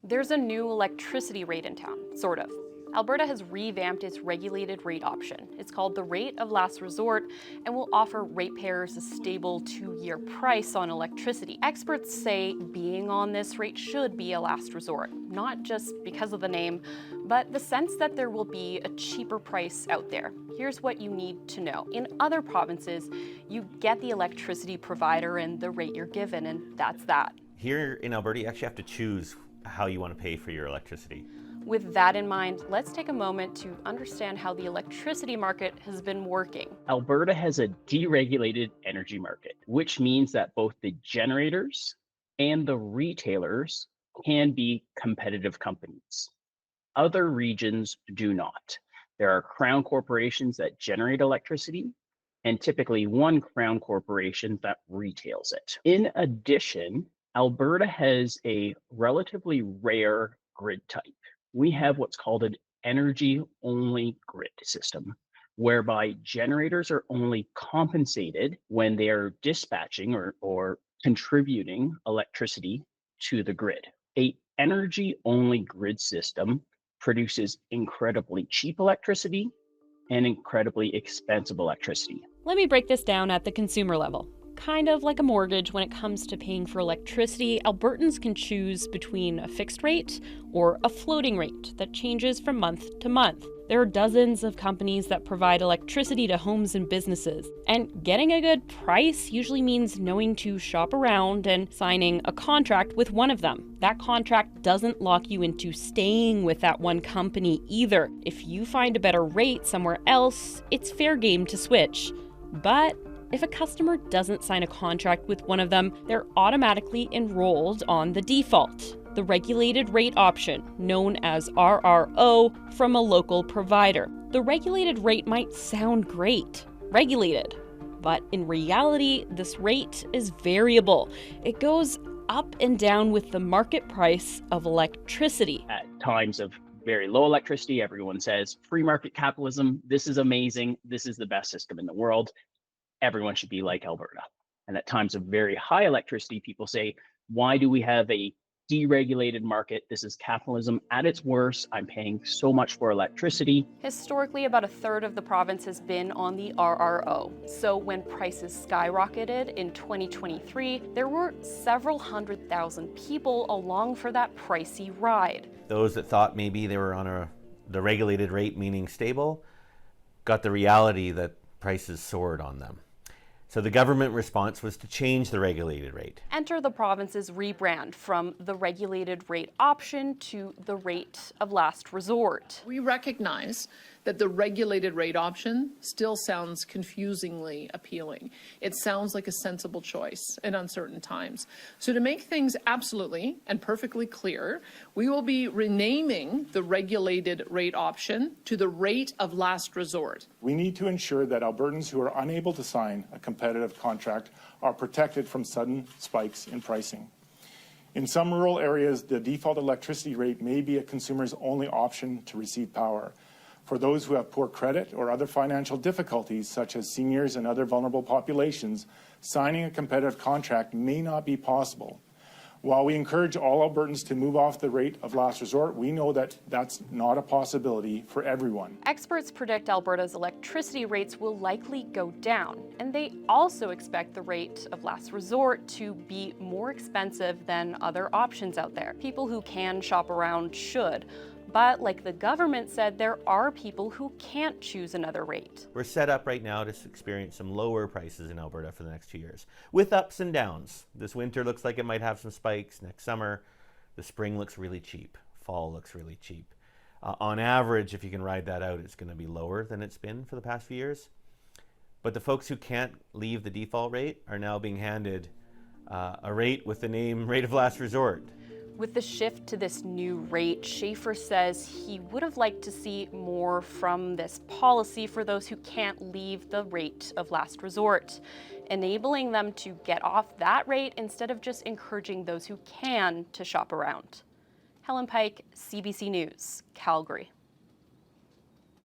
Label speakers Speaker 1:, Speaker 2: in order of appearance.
Speaker 1: There's a new electricity rate in town, sort of. Alberta has revamped its regulated rate option. It's called the rate of last resort and will offer ratepayers a stable 2-year price on electricity. Experts say being on this rate should be a last resort, not just because of the name, but the sense that there will be a cheaper price out there. Here's what you need to know. In other provinces, you get the electricity provider and the rate you're given, and that's that.
Speaker 2: Here in Alberta, you actually have to choose how you want to pay for your electricity.
Speaker 1: With that in mind, let's take a moment to understand how the electricity market has been working.
Speaker 3: Alberta has a deregulated energy market, which means that both the generators and the retailers can be competitive companies. Other regions do not. There are crown corporations that generate electricity and typically one crown corporation that retails it. In addition, Alberta has a relatively rare grid type. We have what's called an energy-only grid system, whereby generators are only compensated when they are dispatching or contributing electricity to the grid. An energy-only grid system produces incredibly cheap electricity and incredibly expensive electricity.
Speaker 1: Let me break this down at the consumer level. Kind of like a mortgage when it comes to paying for electricity, Albertans can choose between a fixed rate or a floating rate that changes from month to month. There are dozens of companies that provide electricity to homes and businesses, and getting a good price usually means knowing to shop around and signing a contract with one of them. That contract doesn't lock you into staying with that one company either. If you find a better rate somewhere else, it's fair game to switch. But if a customer doesn't sign a contract with one of them, they're automatically enrolled on the default, the regulated rate option, known as RRO, from a local provider. The regulated rate might sound great, regulated, but in reality, this rate is variable. It goes up and down with the market price of electricity.
Speaker 3: At times of very low electricity, everyone says, free market capitalism, this is amazing, this is the best system in the world. Everyone should be like Alberta. And at times of very high electricity, people say, why do we have a deregulated market? This is capitalism at its worst. I'm paying so much for electricity.
Speaker 1: Historically, about a third of the province has been on the RRO. So when prices skyrocketed in 2023, there were several 100,000 people along for that pricey ride.
Speaker 2: Those that thought maybe they were on the regulated rate, meaning stable, got the reality that prices soared on them. So the government response was to change the regulated rate.
Speaker 1: Enter the province's rebrand from the regulated rate option to the rate of last resort.
Speaker 4: We recognize that the regulated rate option still sounds confusingly appealing. It sounds like a sensible choice in uncertain times. So to make things absolutely and perfectly clear, we will be renaming the regulated rate option to the rate of last resort.
Speaker 5: We need to ensure that Albertans who are unable to sign a competitive contract are protected from sudden spikes in pricing. In some rural areas, the default electricity rate may be a consumer's only option to receive power. For those who have poor credit or other financial difficulties, such as seniors and other vulnerable populations, signing a competitive contract may not be possible. While we encourage all Albertans to move off the rate of last resort, we know that that's not a possibility for everyone.
Speaker 1: Experts predict Alberta's electricity rates will likely go down, and they also expect the rate of last resort to be more expensive than other options out there. People who can shop around should. But like the government said, there are people who can't choose another rate.
Speaker 2: We're set up right now to experience some lower prices in Alberta for the next 2 years, with ups and downs. This winter looks like it might have some spikes. Next summer, the spring looks really cheap. Fall looks really cheap. On average, if you can ride that out, it's going to be lower than it's been for the past few years. But the folks who can't leave the default rate are now being handed a rate with the name rate of last resort.
Speaker 1: With the shift to this new rate, Schaefer says he would have liked to see more from this policy for those who can't leave the rate of last resort, enabling them to get off that rate instead of just encouraging those who can to shop around. Helen Pike, CBC News, Calgary.